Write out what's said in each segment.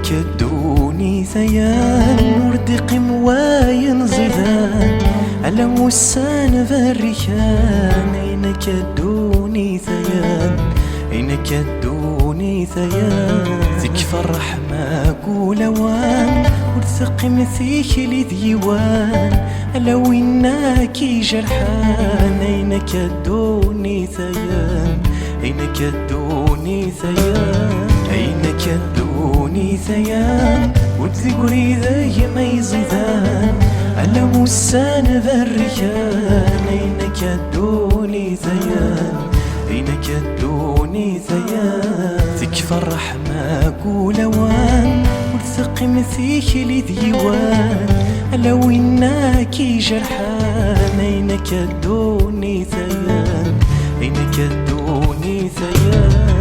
أينك الدوني ثيان وردق مواين زيدان على موسان بريان أينك الدوني ثيان أينك الدوني ثيان ذكفى الرحمة قولوان ورثق مثيك لديوان على وينك جرحان أينك الدوني ثيان أينك الدوني ثيان أينك الدوني ثيان وتذكري ذي ما يزيدان على موسان بريان أينك الدوني ثيان أينك الدوني ثيان تكفى الرحمة قولوان ورثق مثيك لديوان على وينك جرحان أينك الدوني ثيان أينك الدوني ثيان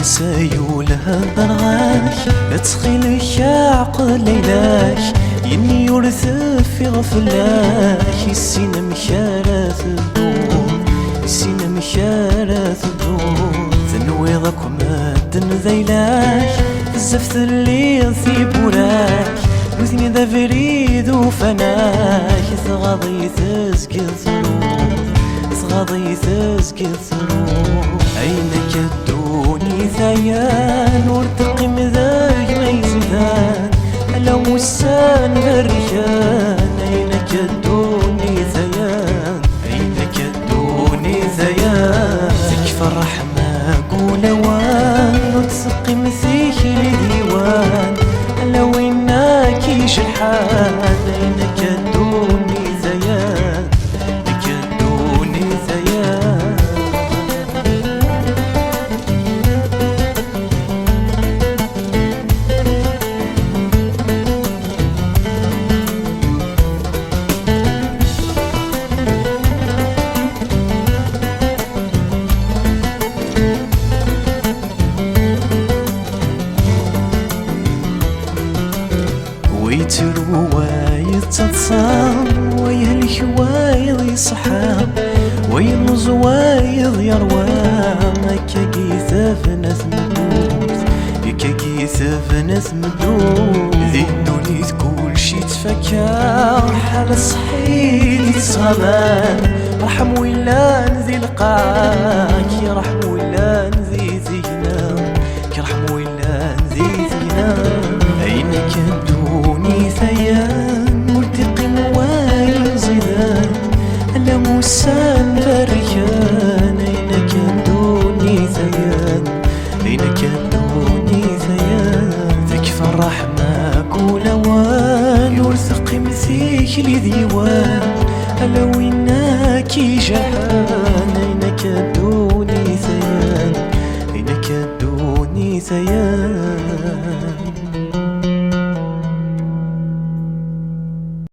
سيولها ضرغاش لا تسخيلك عقل ليلاش يني يرثف في غفلاش السينة مشارات الدور السينة مشارات الدور تنويضك ومادن ذيلاش الزفت اللي ثيبوراش وثني ذا فريد وفناش ثغاضي تزكي الظروف ثغاضي تزكي الظروف أينك الدوني ثيان وارتقي مذاك ما يزيدان على موسان بريان أينك الدوني ثيان أينك الدوني ثيان تكفى الرحمة قولوان وتسقي مثيك لديوان على وينك جرحان أينك الدوني ثيان أينك الدوني ثيان ويتروايد تتصام ويا الحوايض يصحام ويا الزوايض يروام كاكيثة فناس مدوز كاكيثة فناس مدوز ذي الدنيا كل شي تفكر حال صحيت يتصغمان رحم ولا نزي لقاك يا رحم ولا نزي زينا كرحم ولا نزي زينا أينك الدوني ثيان مرتقي موايل زيدان على موسان بريان أينك الدوني ثيان أينك الدوني ثيان تكفى الرحمة قولوان يرثق مثيك لديوان